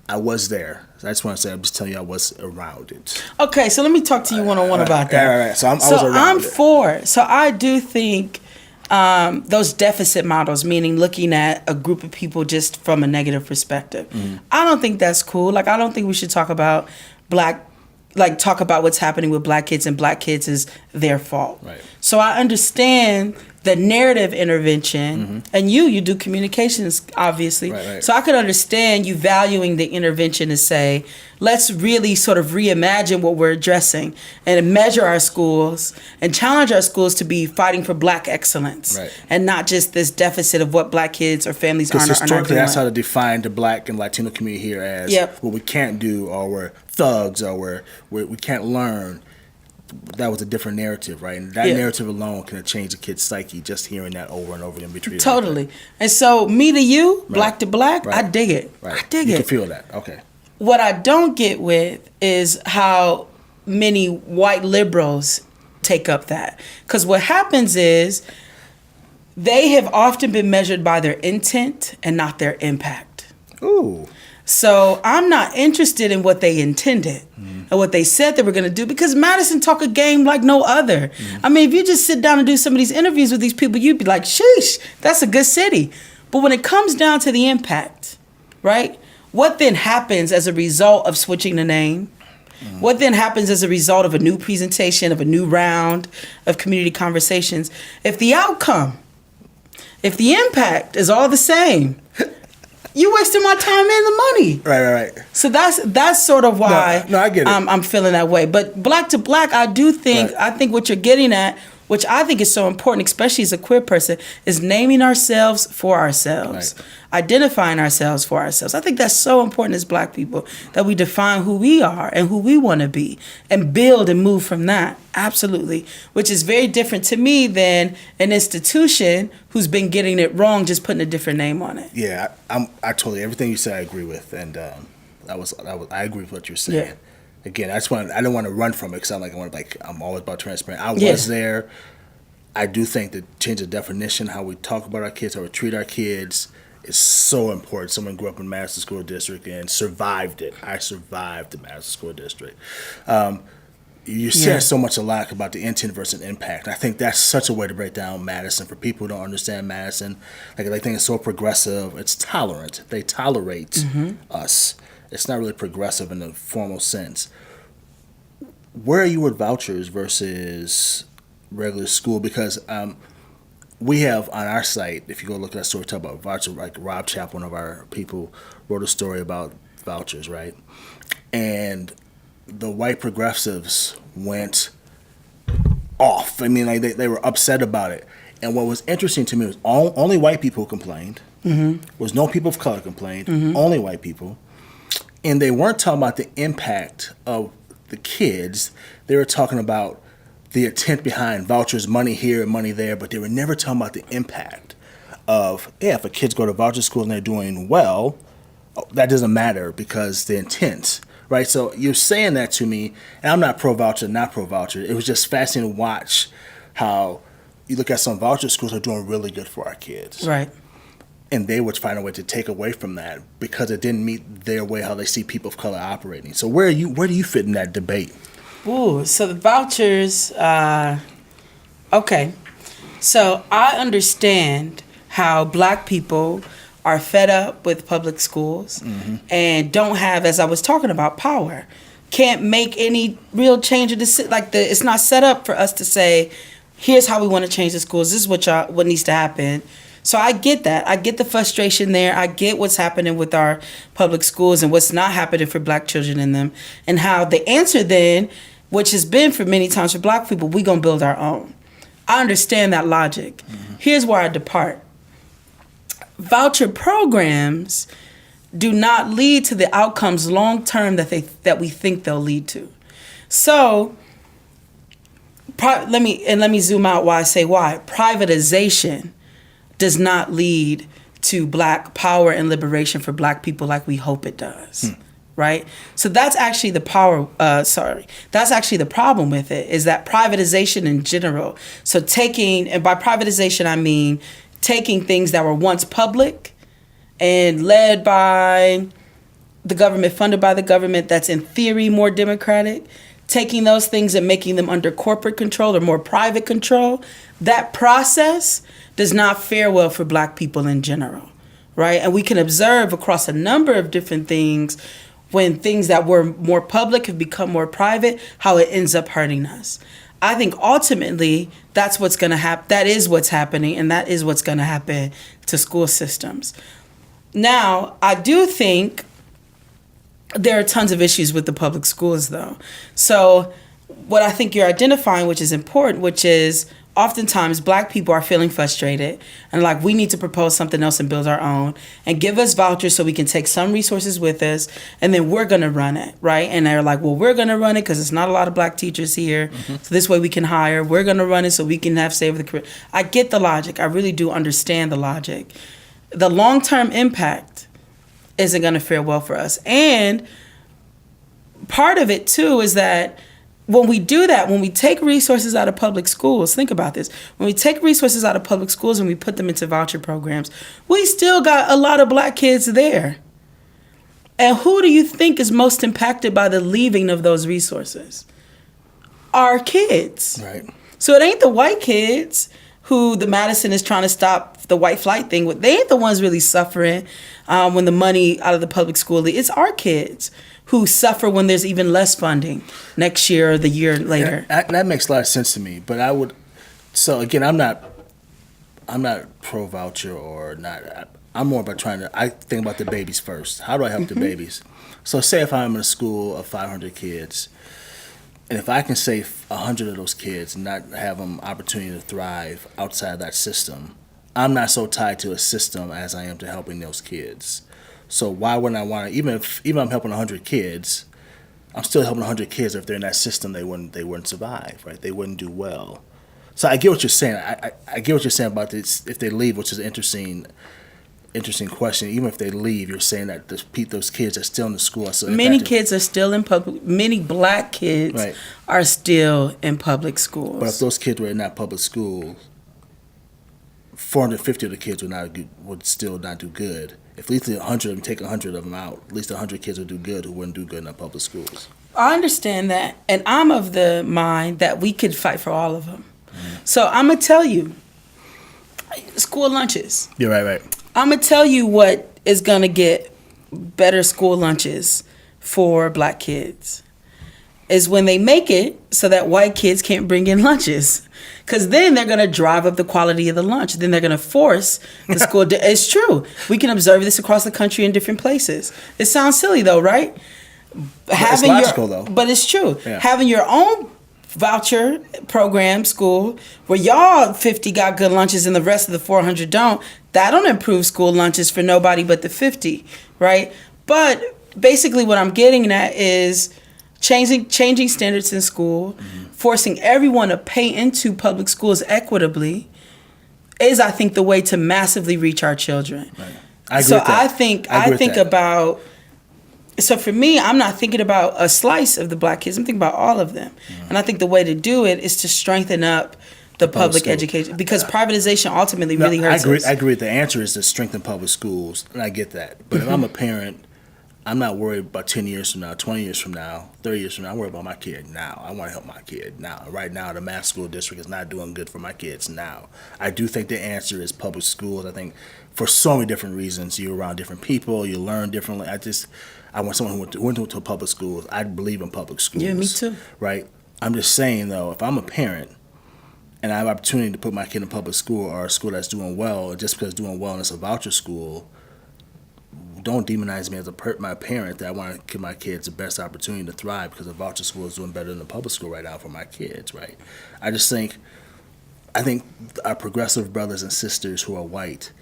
I was there. So I just want to say, I'm just telling you I was around it. Okay, so let me talk to you one-on-one about that. All right. So I was around it. For. So I do think those deficit models, meaning looking at a group of people just from a negative perspective. I don't think that's cool. Like, I don't think we should talk about talk about what's happening with Black kids and Black kids is their fault. Right. So I understand the narrative intervention, and you do communications, obviously. Right. So I could understand you valuing the intervention to say, let's really sort of reimagine what we're addressing and measure our schools and challenge our schools to be fighting for Black excellence, and not just this deficit of what Black kids or families aren't doing. Because historically, that's how to define the Black and Latino community here as what we can't do, or we're thugs, or we can't learn. That was a different narrative, right? And that narrative alone can change a kid's psyche, just hearing that over and over again. Totally. And so, me to you, Black to Black, I dig it. Right. I dig it. You can feel that. Okay. What I don't get with is how many white liberals take up that. Because what happens is they have often been measured by their intent and not their impact. Ooh. So I'm not interested in what they intended and what they said they were going to do, because Madison talk a game like no other. I mean, if you just sit down and do some of these interviews with these people, you'd be like, sheesh, that's a good city. But when it comes down to the impact, right? What then happens as a result of switching the name? What then happens as a result of a new presentation, of a new round of community conversations? If the impact is all the same, you wasted my time and the money. Right. So that's sort of why I get it. I'm feeling that way. But Black to Black, I do think, I think what you're getting at which I think is so important, especially as a queer person, is naming ourselves for ourselves, identifying ourselves for ourselves. I think that's so important as Black people, that we define who we are and who we want to be and build and move from that. Absolutely. Which is very different to me than an institution who's been getting it wrong, just putting a different name on it. Yeah, I totally, everything you said I agree with, and I agree with what you're saying. Yeah. Again, I didn't want to run from it because I'm always about transparent. I was there. I do think that change the definition, how we talk about our kids, how we treat our kids, is so important. Someone grew up in Madison School District and survived it. I survived the Madison School District. You said so much alike about the intent versus impact. I think that's such a way to break down Madison for people who don't understand Madison. Like, they think it's so progressive. It's tolerant. They tolerate us. It's not really progressive in the formal sense. Where are you with vouchers versus regular school? Because we have on our site, if you go look at that story, talk about vouchers, like Rob Chapp, one of our people, wrote a story about vouchers, right? And the white progressives went off. I mean, like they were upset about it. And what was interesting to me was only white people complained. Was no people of color complained. Only white people. And they weren't talking about the impact of the kids. They were talking about the intent behind vouchers, money here and money there, but they were never talking about the impact of, if a kids go to voucher school and they're doing well, that doesn't matter because the intent, right? So you're saying that to me, and I'm not pro-voucher, not pro-voucher. It was just fascinating to watch how you look at some voucher schools that are doing really good for our kids. Right. And they would find a way to take away from that because it didn't meet their way how they see people of color operating. So where do you fit in that debate? Ooh, so the vouchers, okay. So I understand how Black people are fed up with public schools and don't have, as I was talking about, power. Can't make any real change it's not set up for us to say, here's how we want to change the schools. This is what needs to happen. So I get that. I get the frustration there. I get what's happening with our public schools and what's not happening for Black children in them, and how the answer then, which has been for many times for Black people, we gonna build our own. I understand that logic. Here's where I depart. Voucher programs do not lead to the outcomes long term that we think they'll lead to. So let me zoom out why I say why. Privatization does not lead to Black power and liberation for Black people like we hope it does, right? So that's actually the that's actually the problem with it, is that privatization in general. So and by privatization I mean taking things that were once public and led by the government, funded by the government, that's in theory more democratic, taking those things and making them under corporate control or more private control. That process does not fare well for Black people in general, right? And we can observe across a number of different things, when things that were more public have become more private, how it ends up hurting us. I think ultimately that's what's going to happen. That is what's happening, and that is what's going to happen to school systems. Now, I do think there are tons of issues with the public schools, though. So what I think you're identifying, which is important, which is oftentimes Black people are feeling frustrated and like, we need to propose something else and build our own and give us vouchers so we can take some resources with us, and then we're going to run it, right? And they're like, well, we're going to run it because it's not a lot of Black teachers here. So this way we can hire. We're going to run it so we can have say with the career. I get the logic. I really do understand the logic. The long-term impact isn't going to fare well for us. And part of it, too, is that when we do that, when we take resources out of public schools, think about this. When we take resources out of public schools and we put them into voucher programs, we still got a lot of Black kids there. And who do you think is most impacted by the leaving of those resources? Our kids. Right. So it ain't the white kids who the Madison is trying to stop the white flight thing with. They ain't the ones really suffering when the money out of the public school. It's our kids who suffer when there's even less funding next year or the year later. That makes a lot of sense to me. But I would, so again, I'm not pro voucher or not. I'm more about I think about the babies first. How do I help the babies? So say if I'm in a school of 500 kids And if I can save 100 of those kids and not have them opportunity to thrive outside of that system, I'm not so tied to a system as I am to helping those kids. So why wouldn't I want to? Even if I'm helping 100 kids, I'm still helping 100 kids. If they're in that system, they wouldn't survive, right? They wouldn't do well. So I get what you're saying. I get what you're saying about this. If they leave, which is an interesting question. Even if they leave, you're saying that those kids are still in the school. So many kids are still in public. Many black kids Right. are still in public schools. But if those kids were in that public school, 450 of the kids would still not do good. If at least 100 of them, take 100 of them out, at least 100 kids would do good who wouldn't do good in the public schools. I understand that, and I'm of the mind that we could fight for all of them. So I'm gonna tell you, school lunches. You're right. I'm gonna tell you what is gonna get better school lunches for black kids is when they make it so that white kids can't bring in lunches. Because then they're going to drive up the quality of the lunch. Then they're going to force the school. It's true. We can observe this across the country in different places. It sounds silly, though, right? It's logical, though. But it's true. Yeah. Having your own voucher program school where y'all 50 got good lunches and the rest of the 400 don't, that don't improve school lunches for nobody but the 50, right? But basically what I'm getting at is changing standards in school, forcing everyone to pay into public schools equitably is, I think, the way to massively reach our children. Right. I agree with that. I think about, so for me, I'm not thinking about a slice of the black kids. I'm thinking about all of them. And I think the way to do it is to strengthen up the public education, because privatization ultimately really hurts us. I agree. The answer is to strengthen public schools, and I get that. But if I'm a parent, I'm not worried about 10 years from now, 20 years from now, 30 years from now. I'm worried about my kid now. I want to help my kid now. Right now, the mass school district is not doing good for my kids now. I do think the answer is public schools. I think for so many different reasons, you're around different people, you learn differently. I want someone who went to a public school. I believe in public schools. Yeah, me too. Right? I'm just saying, though, if I'm a parent and I have an opportunity to put my kid in public school or a school that's doing well, just because it's doing well and it's a voucher school, don't demonize me as my parent that I want to give my kids the best opportunity to thrive because a voucher school is doing better than the public school right now for my kids, right? I think our progressive brothers and sisters who are white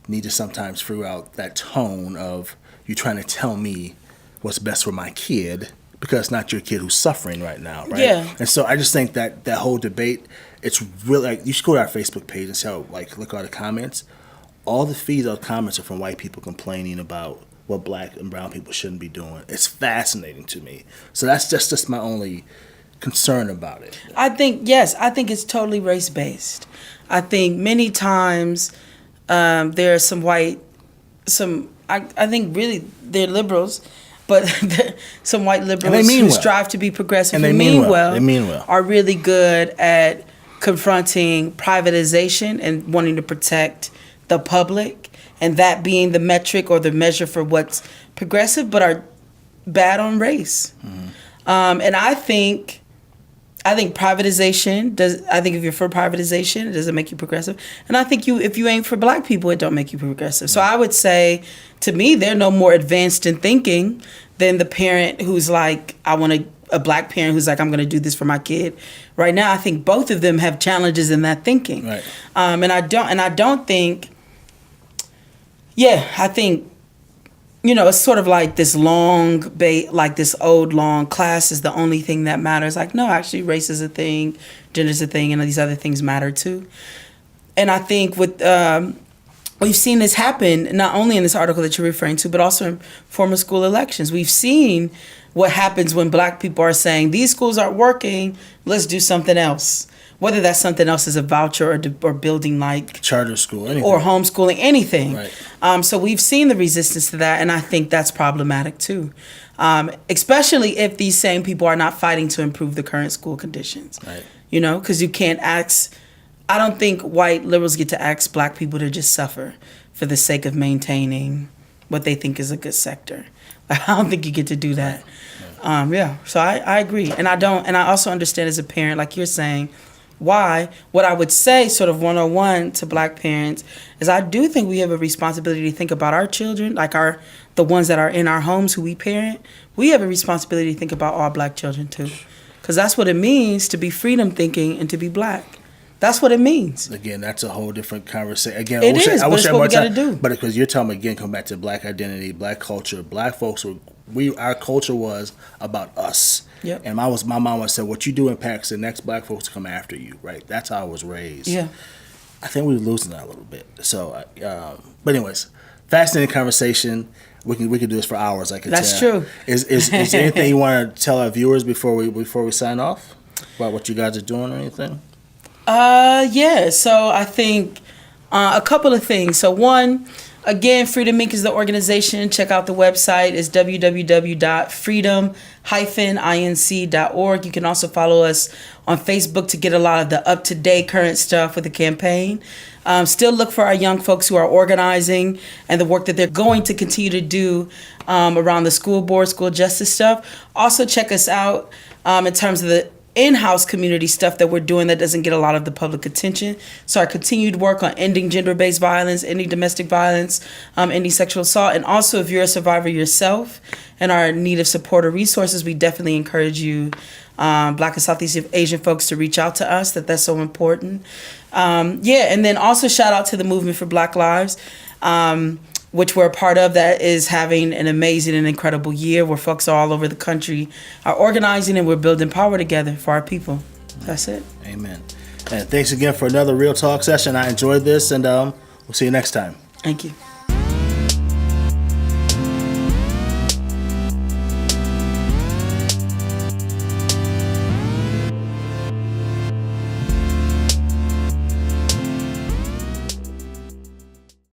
need to sometimes figure out that tone of you trying to tell me what's best for my kid because it's not your kid who's suffering right now, right? Yeah. And so I just think that whole debate, it's really like, you should go to our Facebook page and see how, like, look at all the comments. All the feeds or comments are from white people complaining about what black and brown people shouldn't be doing. It's fascinating to me. So that's just my only concern about it. I think it's totally race-based. I think many times there are I think really they're liberals, but some white liberals who strive to be progressive and who they mean well, are really good at confronting privatization and wanting to protect the public, and that being the metric or the measure for what's progressive, but are bad on race. And I think privatization does. I think if you're for privatization, it doesn't make you progressive. And I think if you ain't for black people, it don't make you progressive. So I would say, to me, they're no more advanced in thinking than the parent who's like, a black parent who's like, I'm going to do this for my kid. Right now, I think both of them have challenges in that thinking. Right. And I don't think. Yeah, I think, it's sort of like this like this old long class is the only thing that matters. Like, no, actually, race is a thing, gender's a thing, and these other things matter too. And I think we've seen this happen not only in this article that you're referring to, but also in former school elections. We've seen what happens when black people are saying, these schools aren't working, let's do something else. Whether that something else is a voucher or building like charter school, anything. Or homeschooling, anything. Right. So we've seen the resistance to that, and I think that's problematic too. Especially if these same people are not fighting to improve the current school conditions. Right. Because you can't I don't think white liberals get to ask black people to just suffer for the sake of maintaining what they think is a good sector. I don't think you get to do that. Right. So I agree, and I also understand as a parent, like you're saying, why. What I would say, sort of 101 to black parents, is I do think we have a responsibility to think about our children, like the ones that are in our homes who we parent. We have a responsibility to think about all black children too. because that's what it means to be freedom thinking and to be black. That's what it means. Again, that's a whole different conversation. Again, It is, but it's what we gotta do. But because you're telling me again, come back to black identity, black culture, black folks our culture was about us. Yep. And my mom would say, what you do impacts the next black folks to come after you, right? That's how I was raised. Yeah. I think we're losing that a little bit. So, but anyways, fascinating conversation. We can do this for hours. I can tell. That's true. Is there anything you want to tell our viewers before we sign off about what you guys are doing or anything? Yeah. So I think a couple of things. So one, again, Freedom Inc. is the organization. Check out the website. It's www.freedom-inc.org. You can also follow us on Facebook to get a lot of the up-to-date current stuff with the campaign. Still look for our young folks who are organizing and the work that they're going to continue to do around the school board, school justice stuff. Also check us out in terms of the in-house community stuff that we're doing that doesn't get a lot of the public attention. So our continued work on ending gender-based violence, ending domestic violence, ending sexual assault, and also if you're a survivor yourself and are in need of support or resources, we definitely encourage you, Black and Southeast Asian folks, to reach out to us. That's so important. And then also shout out to the Movement for Black Lives, which we're a part of, that is having an amazing and incredible year where folks all over the country are organizing and we're building power together for our people. That's it. Amen. And thanks again for another Real Talk session. I enjoyed this, and we'll see you next time. Thank you.